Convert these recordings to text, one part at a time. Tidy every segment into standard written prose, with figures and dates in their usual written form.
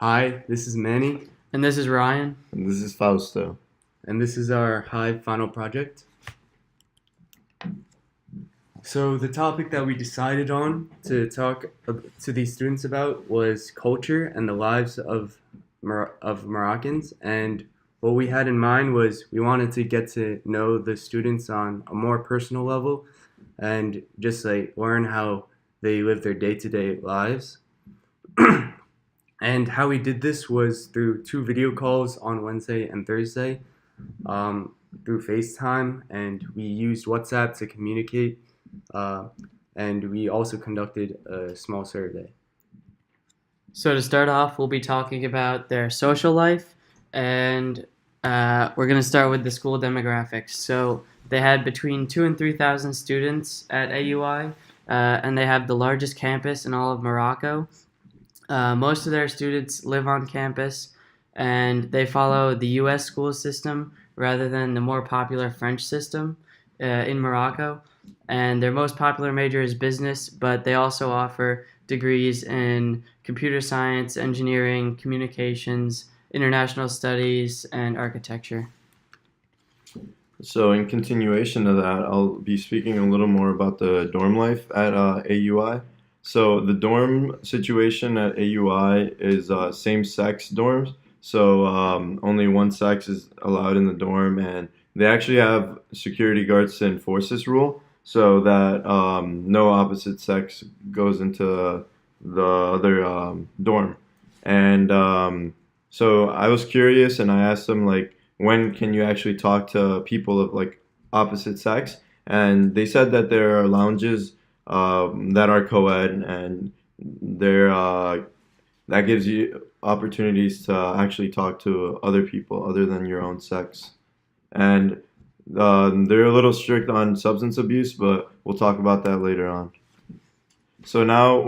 Hi, this is Manny, And this is Ryan. And this is Fausto. and this is our Hive final project. So, the topic that we decided on to talk to these students about was culture and the lives of Moroccans. And what we had in mind was we wanted to get to know the students on a more personal level and just like learn how they live their day to day lives. And how we did this was through two video calls on Wednesday and Thursday, um, through FaceTime, and we used WhatsApp to communicate. Uh, and we also conducted a small survey. So, to start off, we'll be talking about their social life, and we're going to start with the school demographics. So, they had between 2 and 3,000 students at AUI, and they have the largest campus in all of Morocco. Most of their students live on campus, and they follow the US school system rather than the more popular French system in Morocco. And their most popular major is business, but they also offer degrees in computer science, engineering, communications, international studies, and architecture. So, in continuation of that, I'll be speaking a little more about the dorm life at AUI. So, the dorm situation at AUI is same sex dorms. So, only one sex is allowed in the dorm, and they actually have security guards to enforce this rule so that no opposite sex goes into the other dorm. And so, I was curious and I asked them, like, when can you actually talk to people of like opposite sex? And they said that there are lounges that are co-ed, and there that gives you opportunities to actually talk to other people other than your own sex. And they're a little strict on substance abuse, but we'll talk about that later on. So now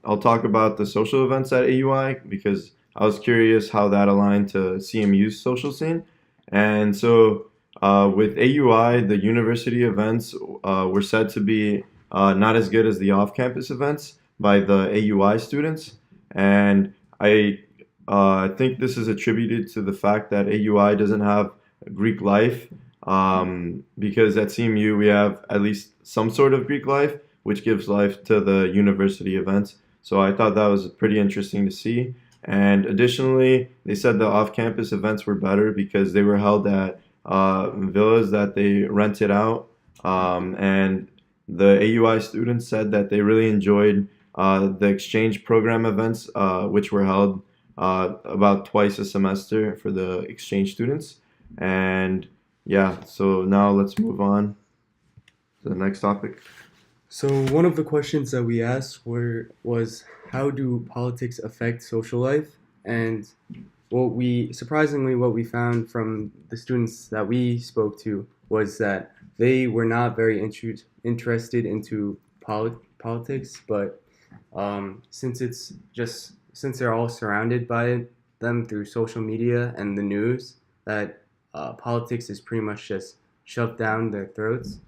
I'll talk about the social events at AUI because I was curious how that aligned to CMU's social scene. And so with AUI, the university events were said to be not as good as the off-campus events by the AUI students. And I think this is attributed to the fact that AUI doesn't have Greek life, because at CMU we have at least some sort of Greek life, which gives life to the university events. So I thought that was pretty interesting to see. And additionally, they said the off-campus events were better because they were held at villas that they rented out. And the AUI students said that they really enjoyed the exchange program events, which were held about twice a semester for the exchange students. And yeah, so now let's move on to the next topic. So, one of the questions that we asked was how do politics affect social life? And what we found from the students that we spoke to was that they were not very interested into politics, but since they're all surrounded by them through social media and the news, that politics is pretty much just shoved down their throats.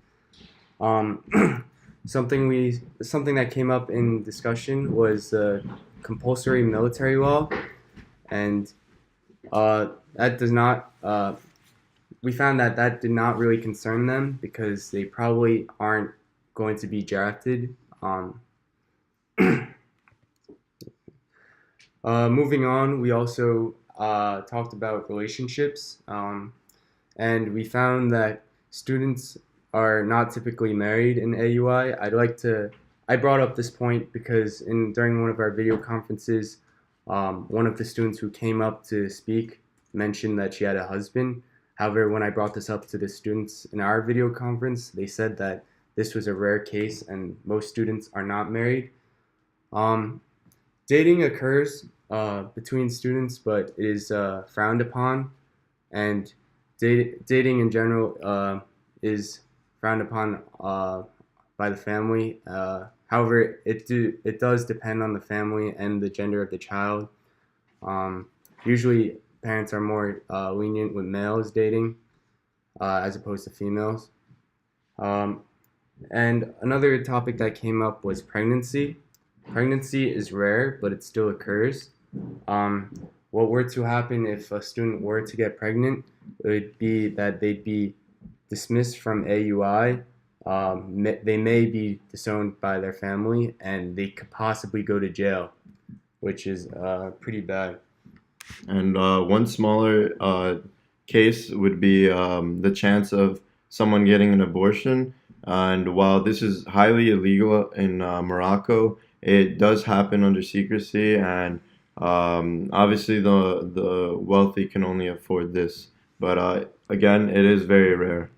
Um, something that came up in discussion was the compulsory military law, and that does not. We found that that did not really concern them because they probably aren't going to be drafted. Moving on, we also talked about relationships, and we found that students are not typically married in AUI. I brought up this point because during one of our video conferences, one of the students who came up to speak mentioned that she had a husband. However, when I brought this up to the students in our video conference, they said that this was a rare case and most students are not married. Um, Dating occurs between students, but it is frowned upon, and dating in general is frowned upon by the family. However, it does depend on the family and the gender of the child. Um, Usually, parents are more lenient with males dating as opposed to females. Um, and another topic that came up was pregnancy. Pregnancy is rare, but it still occurs. Um, what were to happen if a student were to get pregnant would be that they'd be dismissed from AUI. They may be disowned by their family, and they could possibly go to jail, which is pretty bad. And one smaller case would be the chance of someone getting an abortion. And while this is highly illegal in Morocco, it does happen under secrecy, and obviously the wealthy can only afford this. But again, it is very rare.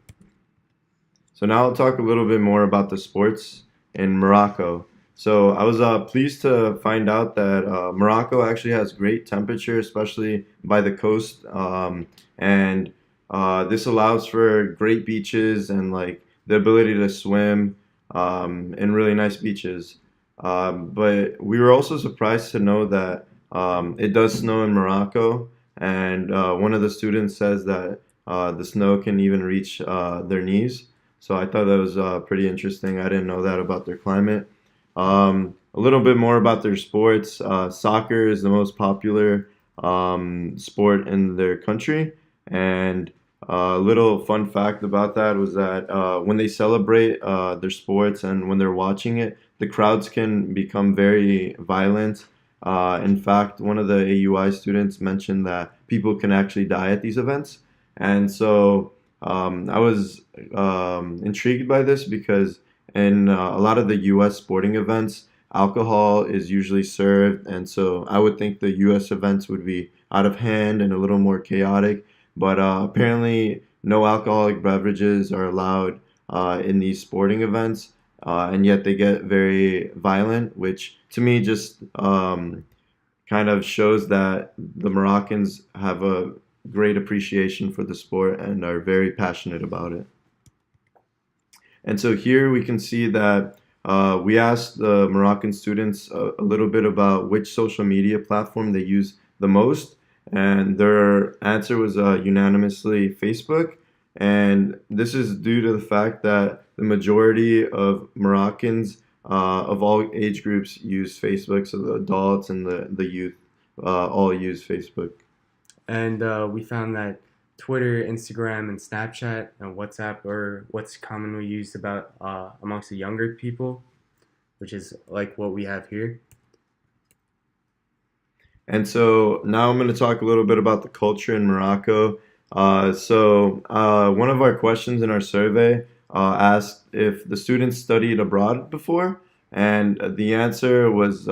So now I'll talk a little bit more about the sports in Morocco. So I was pleased to find out that Morocco actually has great temperature, especially by the coast, and this allows for great beaches and like the ability to swim in really nice beaches. But we were also surprised to know that it does snow in Morocco, and one of the students says that the snow can even reach their knees. So I thought that was pretty interesting. I didn't know that about their climate. A little bit more about their sports. Soccer is the most popular sport in their country. And a little fun fact about that was that when they celebrate their sports and when they're watching it, the crowds can become very violent. In fact, one of the AUI students mentioned that people can actually die at these events. And so I was intrigued by this because in a lot of the U.S. sporting events, alcohol is usually served, and so I would think the U.S. events would be out of hand and a little more chaotic. But apparently, no alcoholic beverages are allowed in these sporting events, and yet they get very violent, which to me just kind of shows that the Moroccans have a great appreciation for the sport and are very passionate about it. And so here we can see that we asked the Moroccan students a little bit about which social media platform they use the most, and their answer was unanimously Facebook. And this is due to the fact that the majority of Moroccans of all age groups use Facebook, so the adults and the youth all use Facebook. And we found that Twitter, Instagram, and Snapchat and WhatsApp are what's commonly used about amongst the younger people, which is like what we have here. And so now I'm going to talk a little bit about the culture in Morocco. One of our questions in our survey asked if the students studied abroad before, and the answer was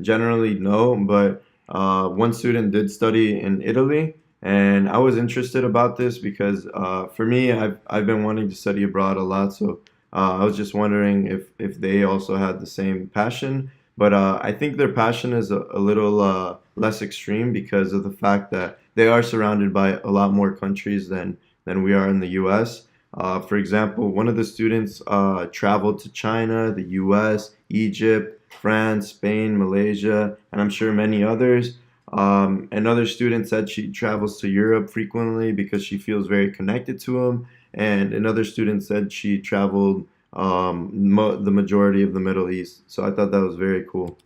generally no, but one student did study in Italy, and I was interested about this because for me, I've been wanting to study abroad a lot, so I was just wondering if they also had the same passion. But I think their passion is a little less extreme because of the fact that they are surrounded by a lot more countries than we are in the U.S. For example, one of the students traveled to China, the U.S., Egypt, France, Spain, Malaysia, and I'm sure many others. Another student said she travels to Europe frequently because she feels very connected to them. And another student said she traveled the majority of the Middle East. So I thought that was very cool.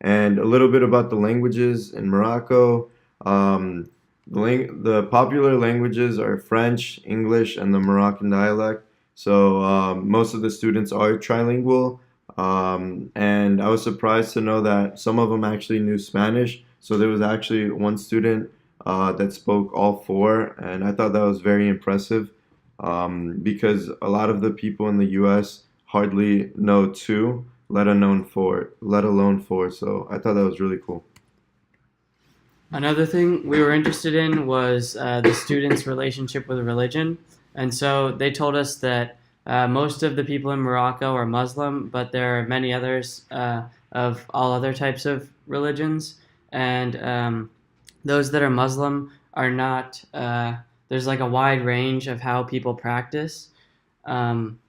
And a little bit about the languages in Morocco. The popular languages are French, English, and the Moroccan dialect. So most of the students are trilingual. And I was surprised to know that some of them actually knew Spanish. So there was actually one student that spoke all four, and I thought that was very impressive because a lot of the people in the U.S. hardly know two, let alone four, let alone four. So I thought that was really cool. Another thing we were interested in was the students' relationship with religion. And so they told us that most of the people in Morocco are Muslim, but there are many others of all other types of religions. And those that are Muslim are not, there's like a wide range of how people practice. Um,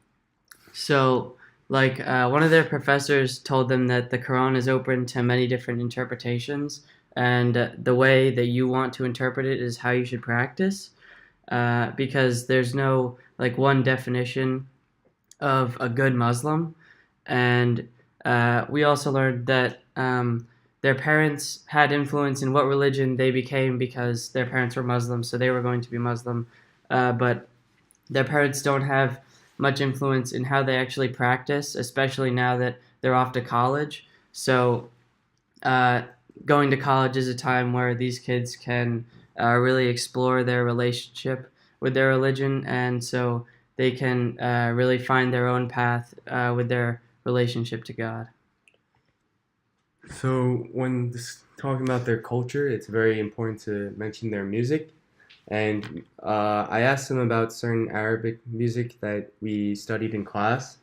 one of their professors told them that the Quran is open to many different interpretations, and the way that you want to interpret it is how you should practice, because there's no like one definition of a good Muslim. And we also learned that their parents had influence in what religion they became because their parents were Muslim, so they were going to be Muslim. But their parents don't have much influence in how they actually practice, especially now that they're off to college. So, going to college is a time where these kids can really explore their relationship with their religion, and so they can really find their own path with their relationship to God. So when talking about their culture, it's very important to mention their music. And I asked them about certain Arabic music that we studied in class.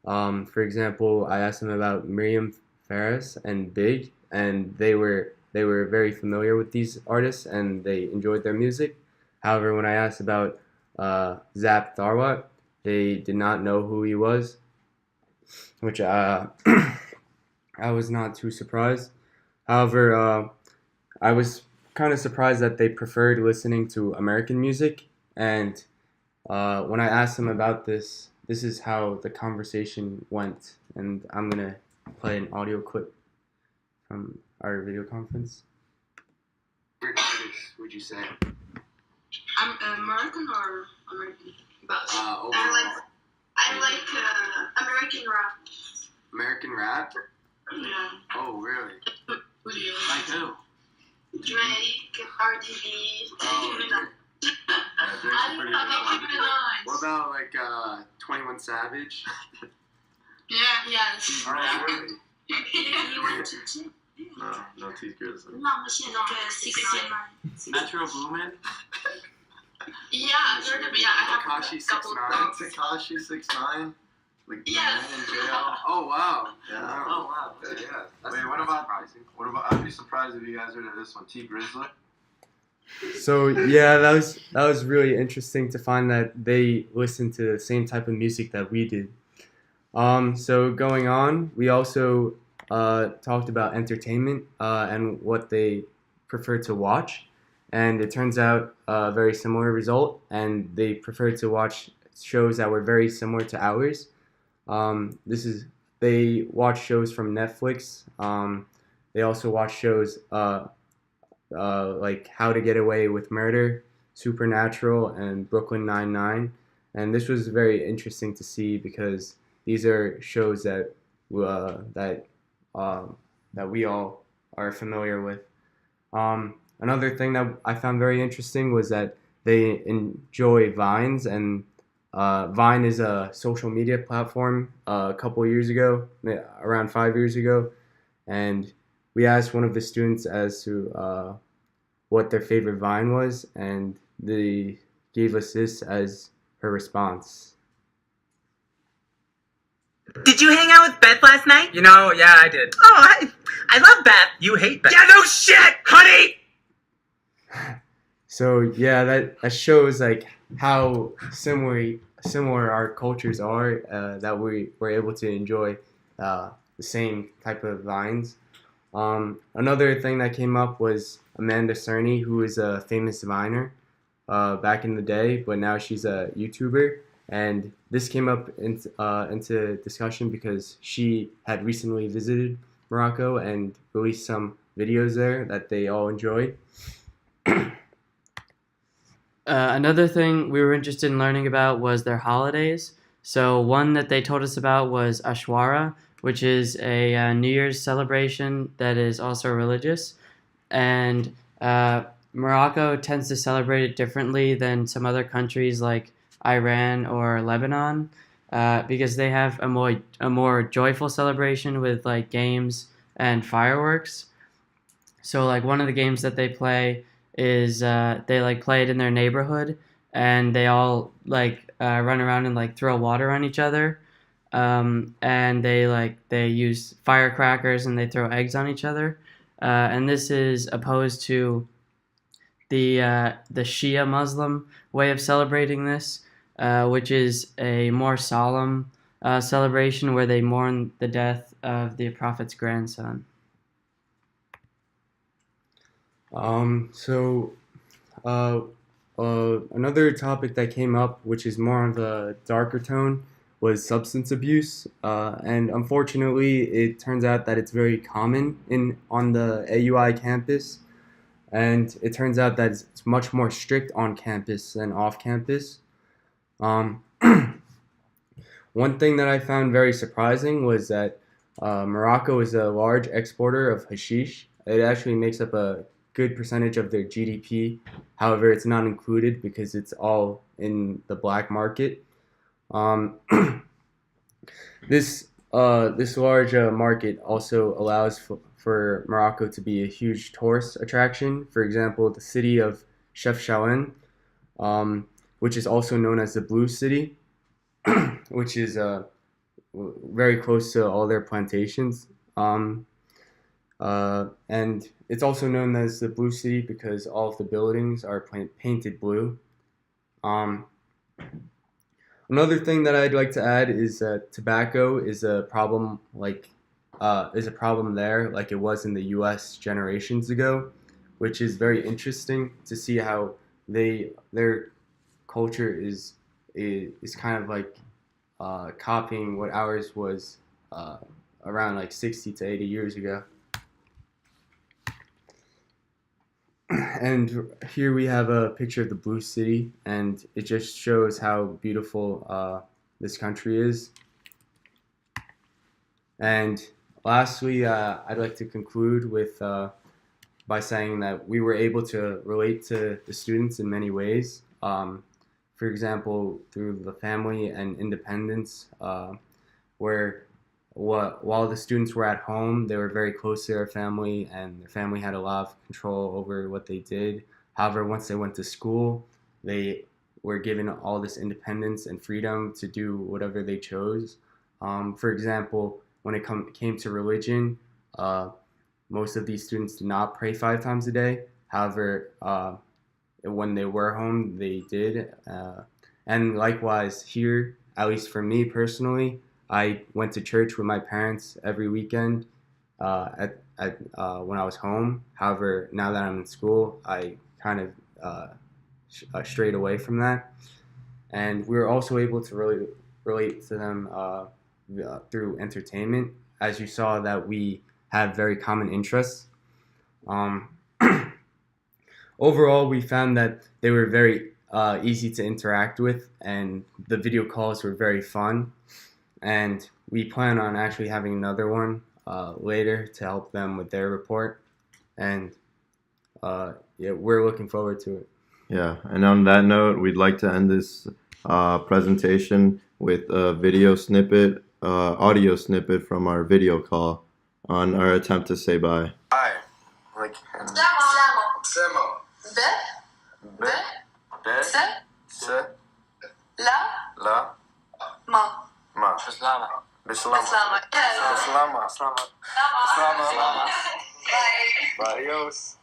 For example, I asked them about Miriam Faris and Big, and they were very familiar with these artists and they enjoyed their music. However, when I asked about Zap Tharwat, they did not know who he was, which I was not too surprised. However, I was kind of surprised that they preferred listening to American music. And when I asked them about this, this is how the conversation went. And I'm going to play an audio clip from our video conference. Favorite artist, would you say? I'm American or American? Both. Overall. I like American rap. American rap? Yeah. Oh, really? Who do you Like who? Drake, Cardi B, Oh, Nicki Minaj. Drake's a pretty I good like Nicki one. Minaj. What about like 21 Savage? Yeah, yes. Oh, really? You went to gym? No T Grizzly. No, 6ix9ine. Metro Boomin? Yeah, I've heard of it. Yeah, I have Tekashi couple 6ix9ine? songs. Tekashi 6ix9ine. Like Yes. Man in Jail. Oh, wow. Yeah. Oh, wow. Yeah. That's Wait, what that's about- surprising. What about? I'd be surprised if you guys heard of this one, T Grizzly. So yeah, that was really interesting to find that they listened to the same type of music that we did. So going on, we also talked about entertainment and what they prefer to watch, and it turns out a very similar result. And they prefer to watch shows that were very similar to ours. They watch shows from Netflix. They also watch shows like How to Get Away with Murder, Supernatural, and Brooklyn Nine-Nine. And this was very interesting to see because these are shows that we all are familiar with. Another thing that I found very interesting was that they enjoy Vines, and Vine is a social media platform a couple years ago, around 5 years ago, and we asked one of the students as to what their favorite Vine was, and they gave us this as her response. Did you hang out with Beth last night? Yeah, I did. Oh, I love Beth. You hate Beth. Yeah, no shit, honey! So yeah, that shows like how similar our cultures are, that we were able to enjoy the same type of Vines. Another thing that came up was Amanda Cerny, who is a famous Viner back in the day, but now she's a YouTuber. And this came up into discussion because she had recently visited Morocco and released some videos there that they all enjoyed. Another thing we were interested in learning about was their holidays. So one that they told us about was Ashwara, which is a New Year's celebration that is also religious. And Morocco tends to celebrate it differently than some other countries like Iran or Lebanon, because they have a more joyful celebration with like games and fireworks. So like one of the games that they play is they like play it in their neighborhood, and they all like run around and like throw water on each other, and they use firecrackers and they throw eggs on each other, and this is opposed to the Shia Muslim way of celebrating this, which is a more solemn celebration where they mourn the death of the Prophet's grandson. Another topic that came up, which is more of a darker tone, was substance abuse, and unfortunately, it turns out that it's very common on the AUI campus, and it turns out that it's much more strict on campus than off campus. Um, One thing that I found very surprising was that Morocco is a large exporter of hashish. It actually makes up a good percentage of their GDP. However, it's not included because it's all in the black market. Um, this large market also allows for Morocco to be a huge tourist attraction. For example, the city of Chefchaouen, which is also known as the Blue City, which is very close to all their plantations. And it's also known as the Blue City because all of the buildings are painted blue. Another thing that I'd like to add is that tobacco is a problem there, like it was in the U.S. generations ago, which is very interesting to see how their culture is kind of like copying what ours was around like 60 to 80 years ago. And here we have a picture of the Blue City, and it just shows how beautiful this country is. And lastly, I'd like to conclude with by saying that we were able to relate to the students in many ways. For example, through the family and independence, where while the students were at home, they were very close to their family, and their family had a lot of control over what they did. However, once they went to school, they were given all this independence and freedom to do whatever they chose. For example, when it came to religion, most of these students did not pray 5 times a day. However, when they were home, they did. And likewise here, at least for me personally, I went to church with my parents every weekend when I was home. However, now that I'm in school, I kind of strayed away from that. And we were also able to really relate to them through entertainment, as you saw that we have very common interests. Overall, we found that they were very easy to interact with, and the video calls were very fun. And we plan on actually having another one later to help them with their report. And yeah, we're looking forward to it. Yeah, and on that note, we'd like to end this presentation with a video snippet, audio snippet from our video call on our attempt to say bye. Hi. Like. Semo. ب Be. س Se. لا La. ما Ma. Bislama. Bislama. سلامة Bislama. سلامة Barrios.